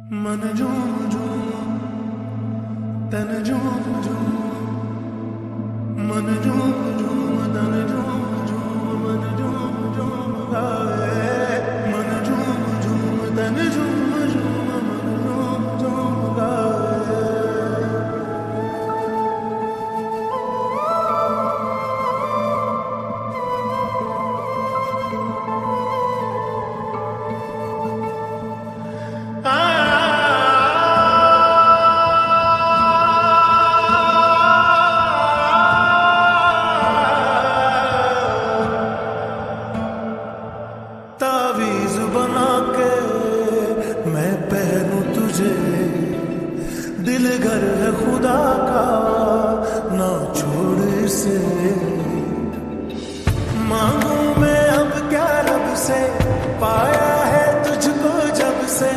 मन झूम झूम तन झूम झूम मन झूम झूम तन झूम झूम मन झूम झूम गाए मन झूम झूम तन झूम झूम मन झूम झूम गाए। तावीज़ बना के मैं पहनूं तुझे, दिल घर है खुदा का ना छोड़ इसे। मांगू मैं अब क्या रब से, पाया है तुझको जब से।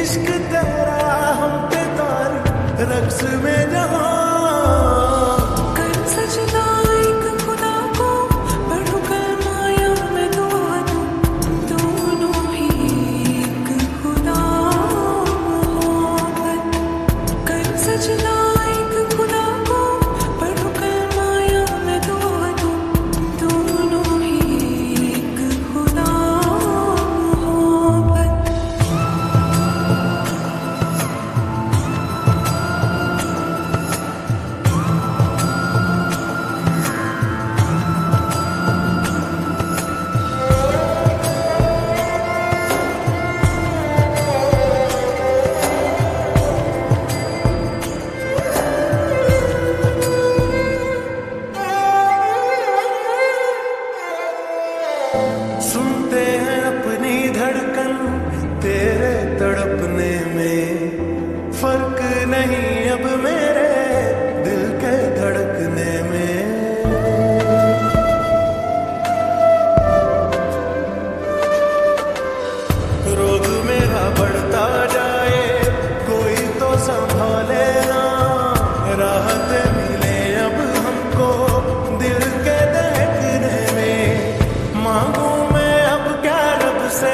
इश्क तेरा हम पे तारी रक्स में जहां सुनते हैं अपनी धड़कन तेरे तड़पने में। फर्क नहीं अब मेरे दिल के धड़कने में। रोग मेरा बढ़ता जाए कोई तो संभाले ना। राहत मिले अब हमको दिल के दहकने में। मांगू से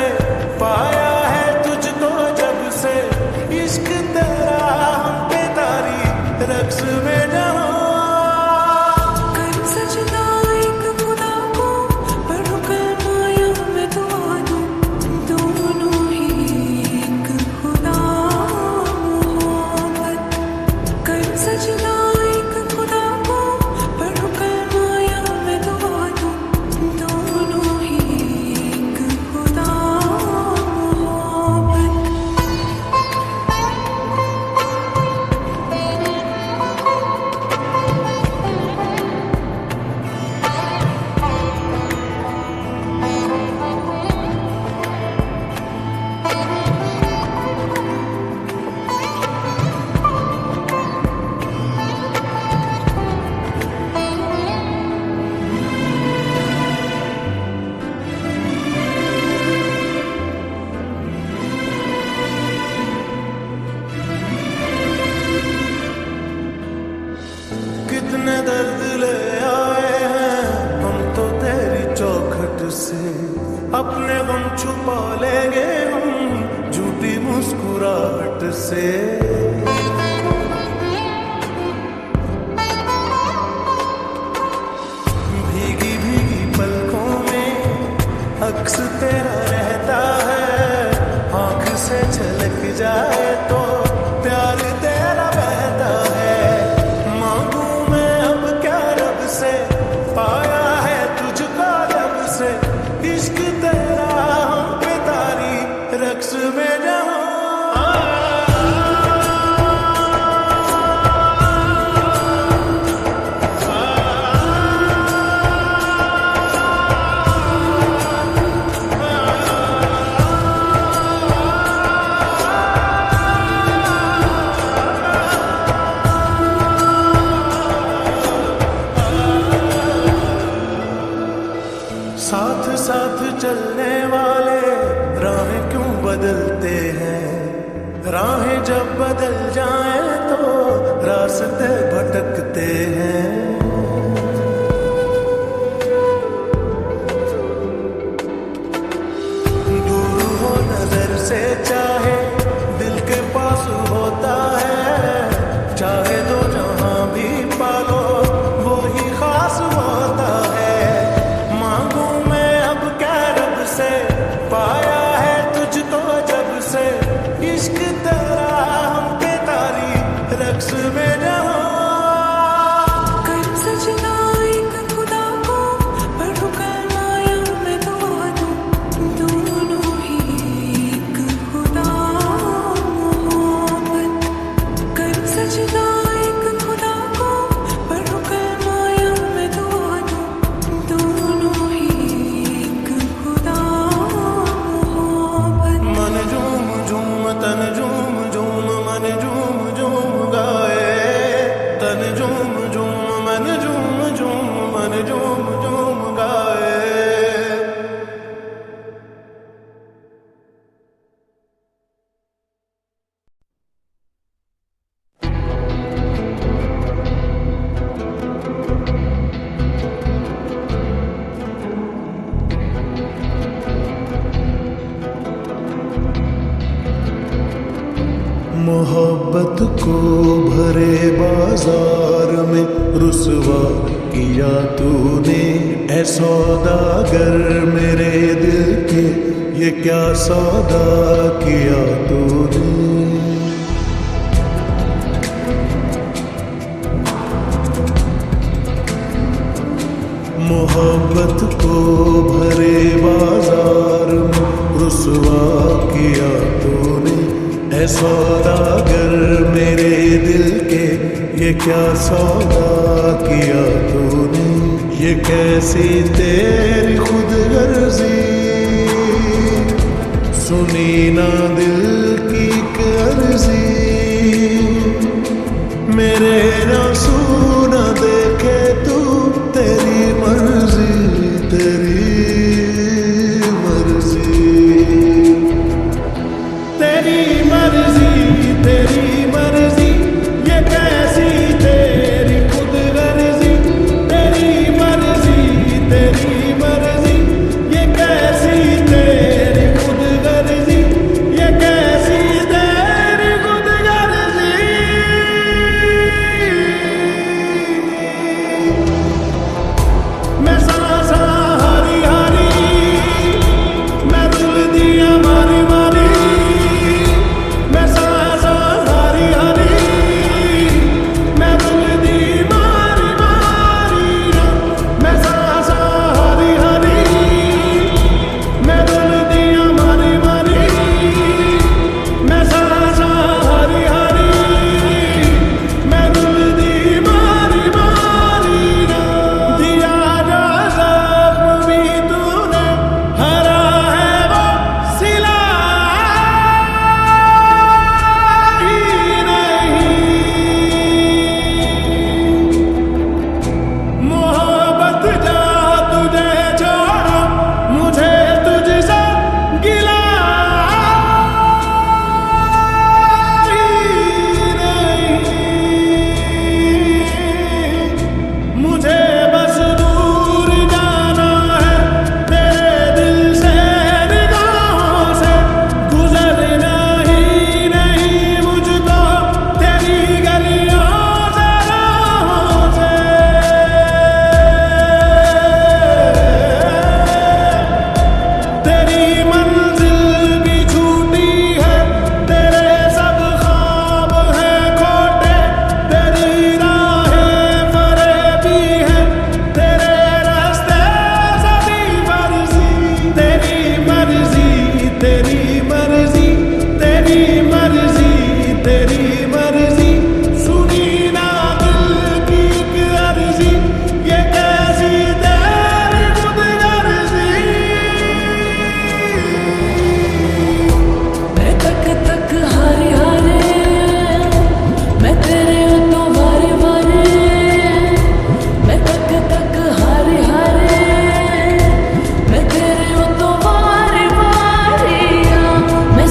पाया है तुझको जब से। इश्क तेरा हम पे तारी रक्स में जहां कितने दर्द ले आए हैं हम तो तेरी चौखट से। अपने गम छुपा लेंगे हम झूठी मुस्कुराहट से। भीगी भीगी पलकों में अक्स तेरा रहता है। आंख से झलक जाए तो प्यार तेरा बहता है। पाया है तुझको जब से। इश्क तेरा हम पे तारी रक्स में जहां साथ साथ चलने वाले राहें क्यों बदलते हैं। राहें जब बदल जाएं तो रास्ते भटकते हैं। दूर हो नजर से चाहे दिल के पाया है तुझको जब से इश्क तेरा हम पे तारी रक्स में जहाँ कर सजना एक खुदा को पढ़ो कलमाया मैं दुआ दूं दोनों ही एक खुदा मोहब्बत कर सजना एक खुदा को पढ़ो कलमाया मैं दुआ दूं दोनों ही एक खुदा मोहब्बत मन झूम झूम तन झूम झूम मन झूम झूम गाए तन झूम झूम मन झूम झूम मन झूम झूम गाए मोहब्बत को भरे बाजार में रुसवा किया तूने ऐ सौदागर मेरे दिल के ये क्या सौदा किया तूने मोहब्बत को भरे बाजार में रुसवा किया तूने ऐ सौदागर मेरे दिल के ये क्या सौदा किया तूने ये कैसी तेरी खुद गर्जी सुनी ना दिल की कर्जी मेरे आंसू न देखे तू तेरी मर्जी तेरी मर्जी तेरी मर्जी तेरी मर्जी ये कैसी तेरी खुद गर्जी तेरी मर्जी तेरी मर्जी ये कैसी तेरी खुद गर्जी ये कैसी तेरी खुद गर्जी मैं सांसा हरी हरी मैं दिल दिया मारी मारी मैं सांसा हरी हरी मैं दिल दी मारी मारी मैं सांसा हरी हरी मैं दिल दिया मारी मारी मैं सांसा हरी हरी मैं दिल दी मारी मारी दिया जा जख्म भी तूने हरा है वो सिला ही नहीं मोहब्बत जा तुझे छोड़ा मुझे तुझसे गिला ही नहीं मुझे बस दूर जाना है तेरे दिल से निगाहों से गुजरना ही नहीं मुझको तेरी गलियों से राहों से तेरी मंजिल भी झूठी है तेरे सब ख्वाब हैं खोटे तेरी राहें फरेबी हैं तेरे रास्ते सभी फर्जी तेरी मर्जी तेरी मर्जी तेरी मर्जी तेरी मर्जी सुनी ना दिल की एक अर्जी ये कैसी तेरी खुद गर्जी मैं तक तक हारे हारे मैं तेरे तो वारे वारे मैं तक तक हारे हारे मैं तेरे तो वारे वारे मैं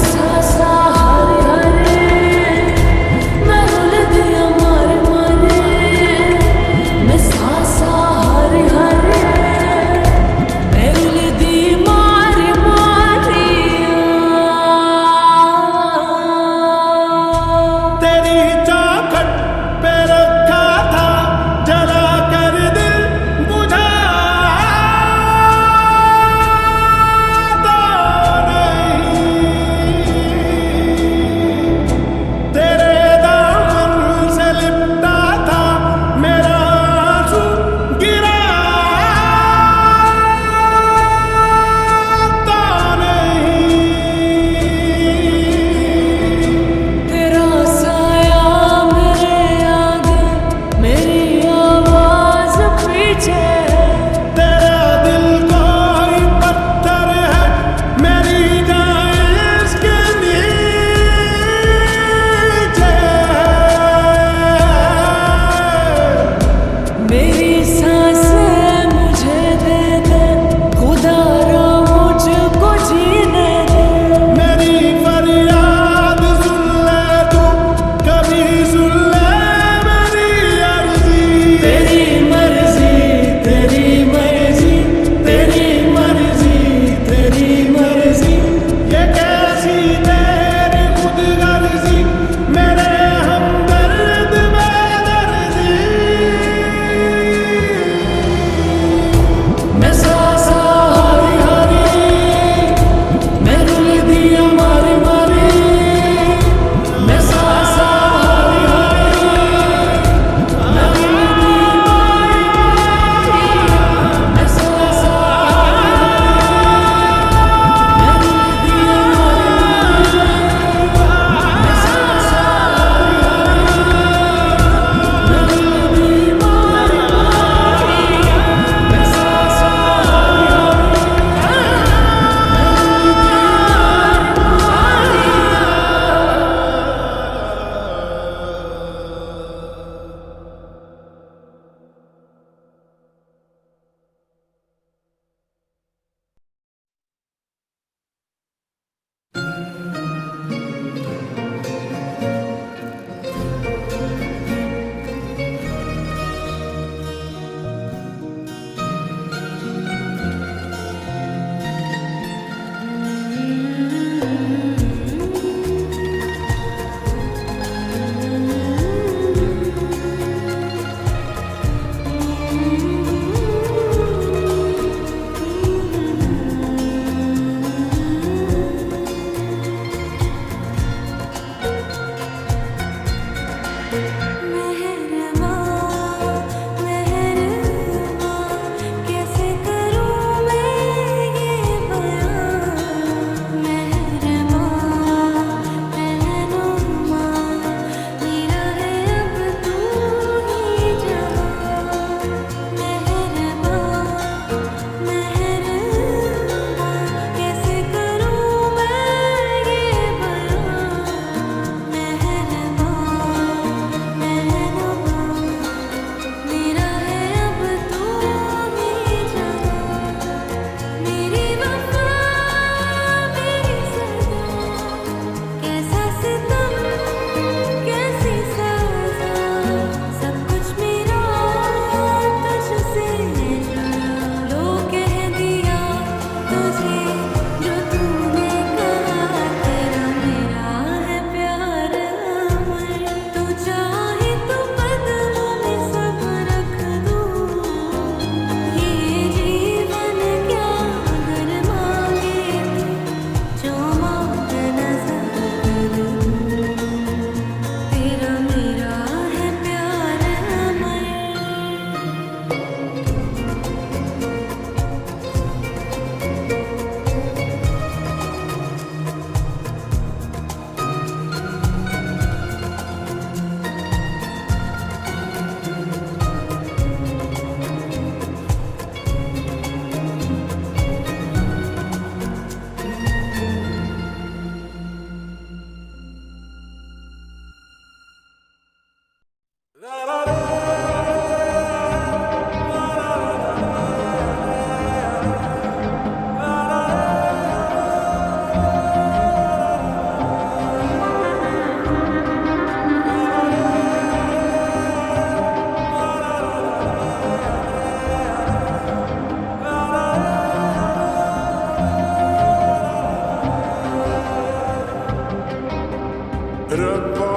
रब्बा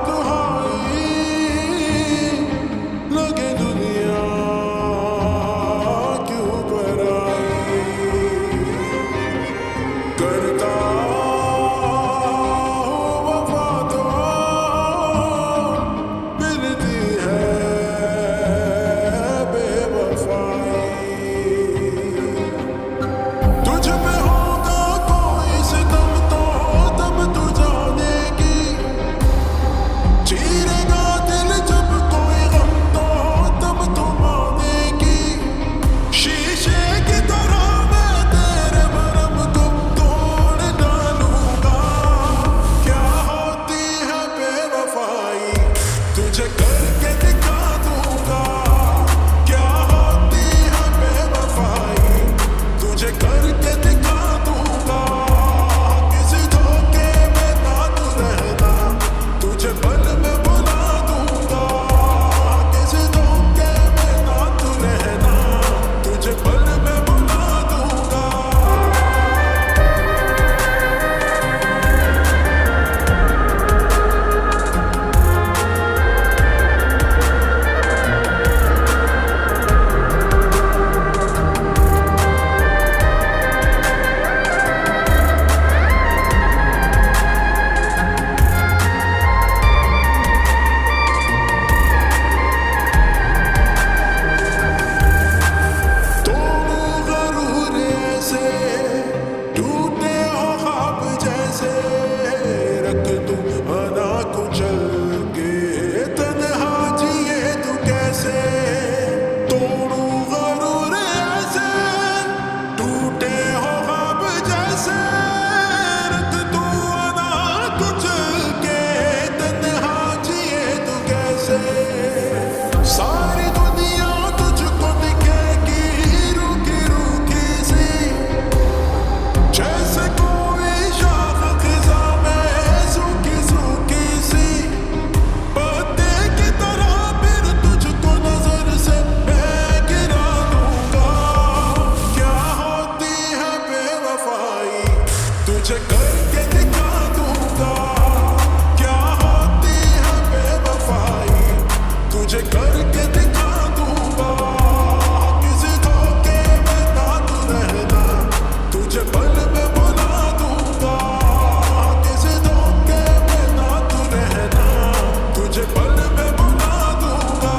दुहाई लगे दुनिया क्यों पराई करता हूँ वफा तो मिलती है बेवफाई तुझ पे होगा कोई सितम तो तब तू जानेगी चीरेगा दिल जब कोई गम तो तब तू मानेगी शीशे की तरह मैं तेरे भरम को तोड़ डालूंगा क्या होती है बेवफाई तुझे करके दिखा दूंगा क्या होती है बेवफाई तुझे करके दिखा दूंगा किसी धोखे में ना तू रहना तुझे पल में बुला दूंगा किसी धोखे में ना तू रहना तुझे पल में बुला दूंगा तोड़ू गरूर ऐसे टूटे हो ख्वाब जैसे रख दूं अना कुचल के तन्हा जिए तू कैसे तोड़ू गरूर ऐसे टूटे हो ख्वाब जैसे रख दूं अना कुचल के तन्हा जिए तू कैसे सारी दुनिया तुझको दिखेगी रूखी रूखी सी जैसे कोई शाख खिज़ा में सूखी सूखी सी पत्ते की तरह फिर तुझको नजर से मैं गिरा दूंगा क्या होती है बेवफाई तुझे करके दिखा दूंगा क्या होती है बेवफाई तुझे करके दिखा दूंगा किसी धोखे में ना तू रहना तुझे पल में बुला दूंगा किसी धोखे में ना तू रहना तुझे पल में बुला दूंगा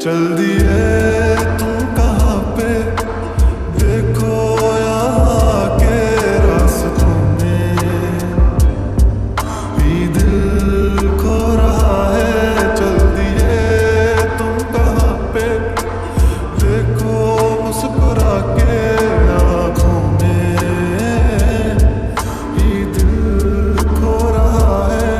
चल दिए तुम कहाँ पे, देखो यहाँ के रास्तों में भी दिल खो रहा है। चल दिए तुम कहाँ पे, देखो मुस्कुरा के आँखों में भी दिल खो रहा है।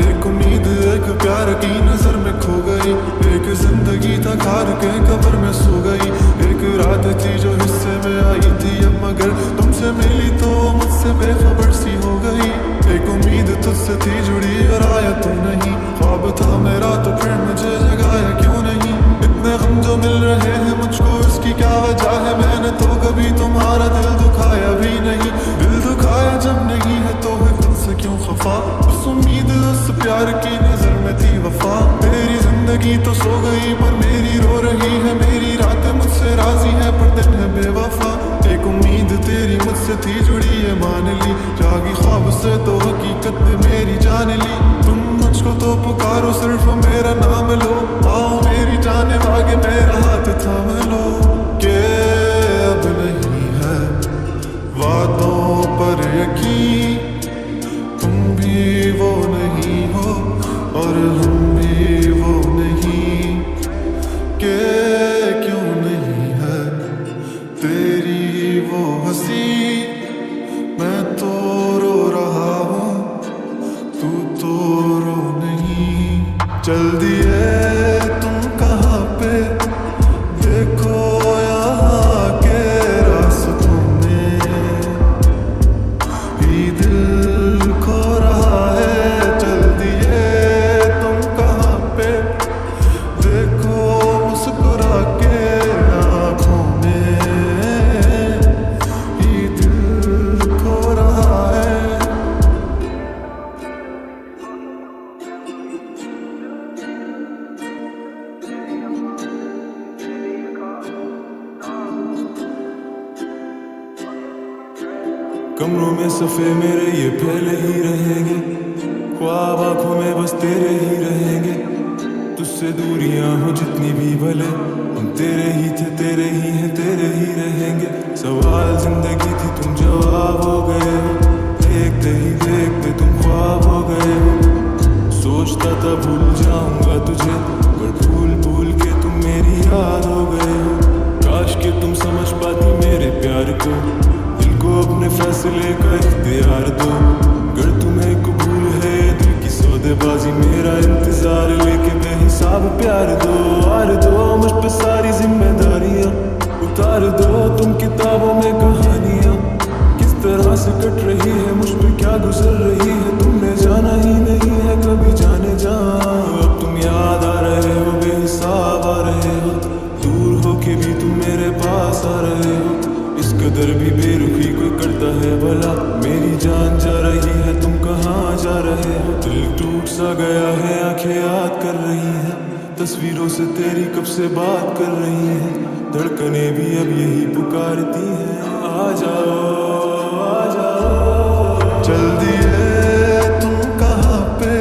एक उम्मीद एक प्यार की नजर में खो गई, एक जिंदगी था खार के कब्र में सो गई। एक रात थी जो हिस्से में आई थी अब मगर तुमसे मिली तो मुझसे बेखबर सी हो गई। एक उम्मीद तुझसे थी जुड़ी और आया तुम नहीं, ख्वाब था मेरा तो फिर मुझे जगाया क्यों नहीं। इतने गम जो मिल रहे हैं मुझको इसकी क्या वजह है, मैंने तो कभी तुम्हारा दिल दुखाया भी नहीं। दिल दुखाया जब नहीं है तो है खुद से क्यों खफा, उस उम्मीद उस प्यार की नजर में थी वफा। तेरी जिंदगी तो सो गई पर मेरी रो रही है, मेरी रातें मुझसे राजी है पर दिन है बेवफा। एक उम्मीद तेरी मुझसे थी जुड़ी है मान ली, जागी ख्वाब से तो हकीकत में मेरी जान ली। तुम मुझको तो पुकारो सिर्फ मेरा नाम लो, आओ मेरी जाने आगे मेरा हाथ थाम लो। के अब नहीं है वादों पर यकीन, तुम भी वो नहीं हो और हम भी वो नहीं। के क्यों नहीं है तेरी वो हंसी, मैं तो रो रहा हूँ तू तो रो नहीं। चल दिए तुम कहाँ पे, देखो यहाँ के रास्तों में भी दिल खो रहा है। चल दिए तुम कहाँ पे, देखो मुस्कुरा के आँखों में भी दिल खो रहा है। कमरों में सफ़े मेरे ये पहले ही रहेंगे, ख्वाब आँखों में बस तेरे ही रहेंगे। तुझसे दूरियां हो जितनी भी भले, हम तेरे ही थे तेरे ही हैं तेरे ही रहेंगे। सवाल जिंदगी थी तुम जवाब हो गए हो, देखते ही देखते तुम ख्वाब हो गए हो। सोचता था भूल जाऊंगा तुझे पर भूल भूल के तुम मेरी याद हो गए हो। काश कि तुम समझ पाती मेरे प्यार को, दिल को अपने फैसले का इख्तियार दो। अगर तुम्हें कबूल है दिल की सौदेबाजी, मेरा इंतजार लेके बेहिसाब प्यार दो। आर दो मुझ पे सारी जिम्मेदारियां, उतार दो तुम किताबों में कहानियां। किस तरह से कट रही है मुझ पे क्या गुजर रही है, तुमने जाना ही नहीं है कभी जाने जा। अब तुम याद आ रहे हो बेहिसाब आ रहे हो, दूर होके भी तुम मेरे पास आ रहे हो। इस कदर भी बेरुखी कोई करता है भला, मेरी जान जा रही है तुम कहाँ जा रहे हो। दिल टूट सा गया है आंखें याद कर रही हैं, तस्वीरों से तेरी कब से बात कर रही हैं। धड़कनें भी अब यही पुकारती हैं, आ जाओ आ जाओ। चल दिए तुम कहाँ पे,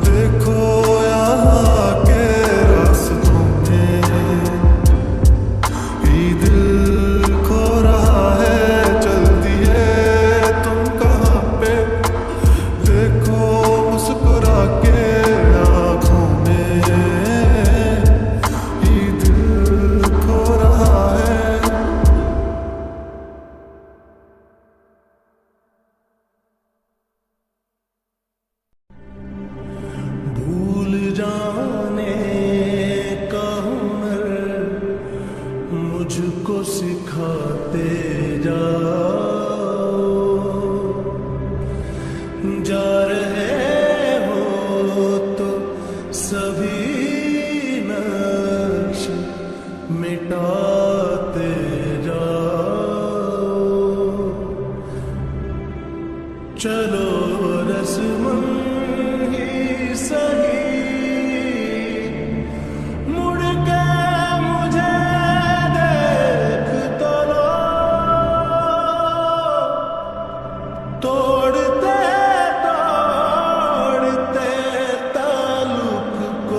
देखो यहाँ के रास्तों में भी दिल खो रहा है। चल दिए तुम कहाँ पे, देखो मुस्कुरा के आँखों में भी दिल खो रहा है। भूल जाने का हुनर मुझको सिखाते जाओ, जा रहे हो तो सभी नक्श मिटाते जाओ। चलो रस्मन ही सही, मुड़ के मुझे देख तो लो। तोड़ते तोड़ते ताल्लुक को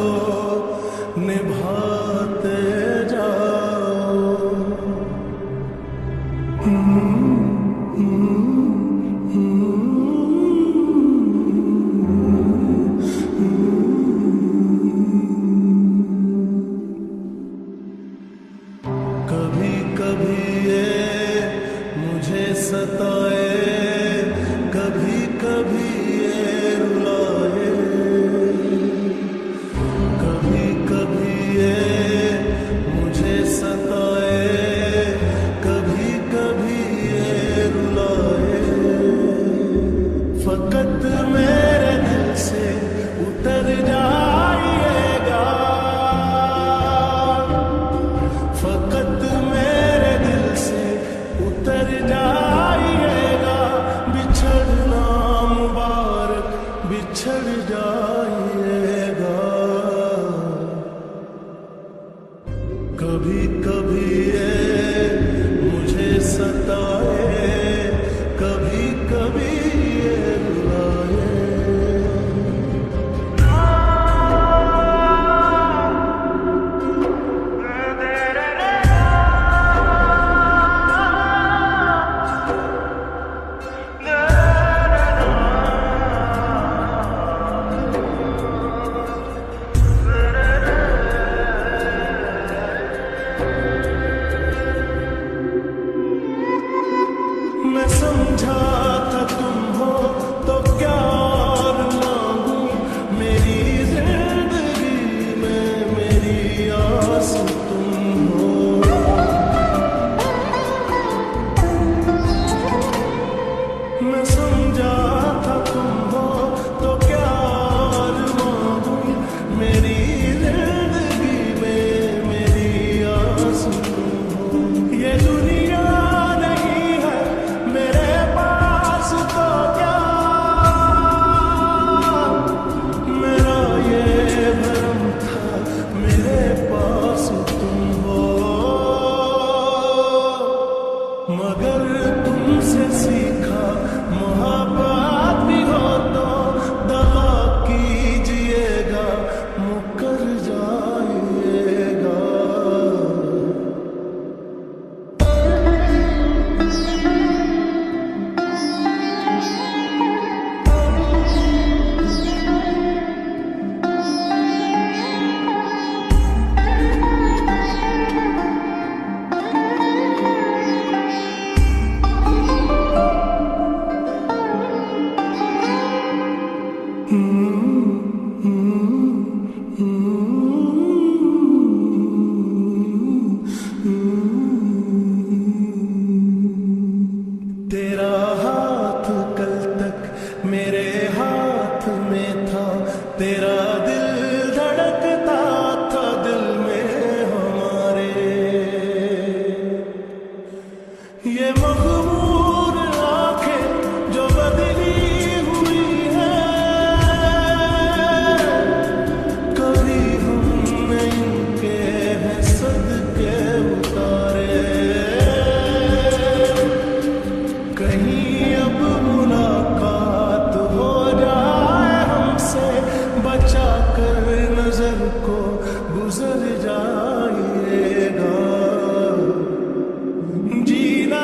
गुजर जाइएगा। जीना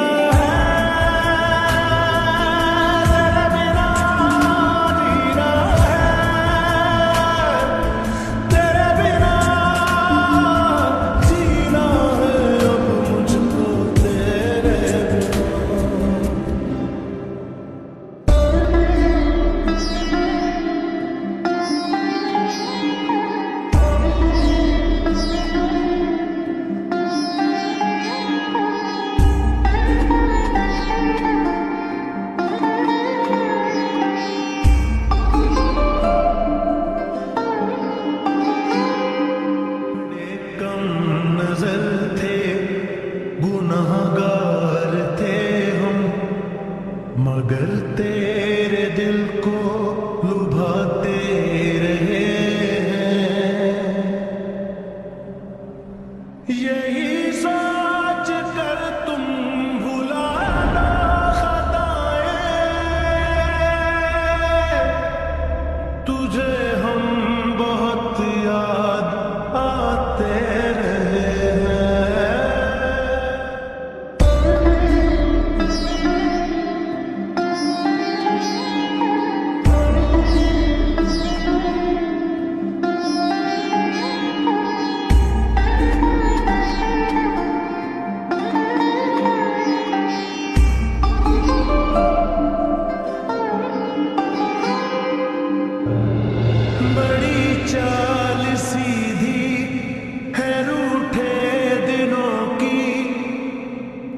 मगर तेरे दिल को लुभाते रहे हैं। यही सोच कर तुम भुला दो खताएं, तुझे हम बहुत याद आते रहे हैं। बड़ी चाल सीधी है रूठे दिनों की,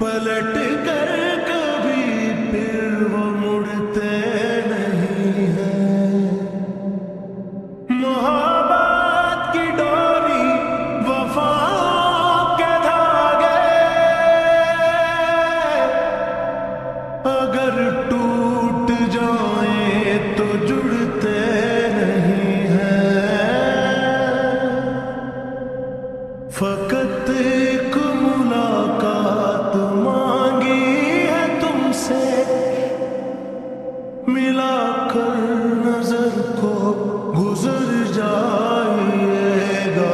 पलट कर कभी फिर वो मुड़ते नहीं हैं। मोहब्बत की डोरी वफा के धागे अगर टूट जाए तो जुड़ते फकत एक मुलाकात मांगी है तुमसे, मिलाकर नजर को गुजर जाइएगा।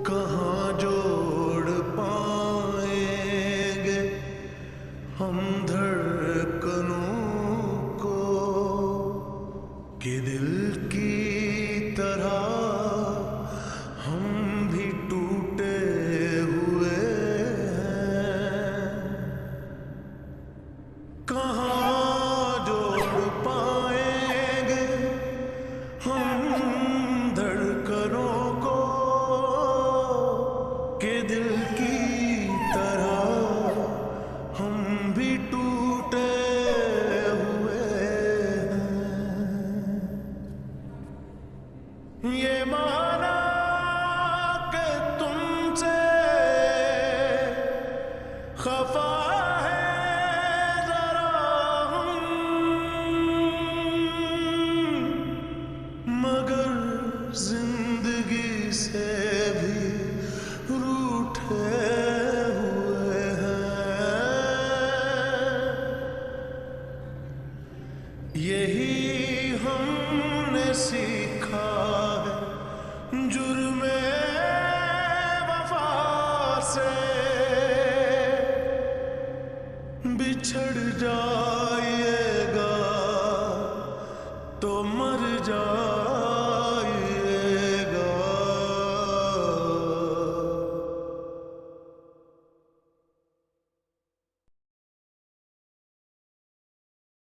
कहाँ जोड़ पाएंगे हम धड़कनों को, कि दिल की तरह हम भी टूटे हुए हैं। कहाँ जोड़ पाएंगे हम धड़कनों को, के दिल की तरह हम भी टूटे हुए हैं। ये माना कि तुमसे खफा है जरा हम, मगर जिंदगी से भी रूठे हुए हैं। यही हमने सीखा है जुर्मे वफा से, बिछड़ जाइएगा तो मर जा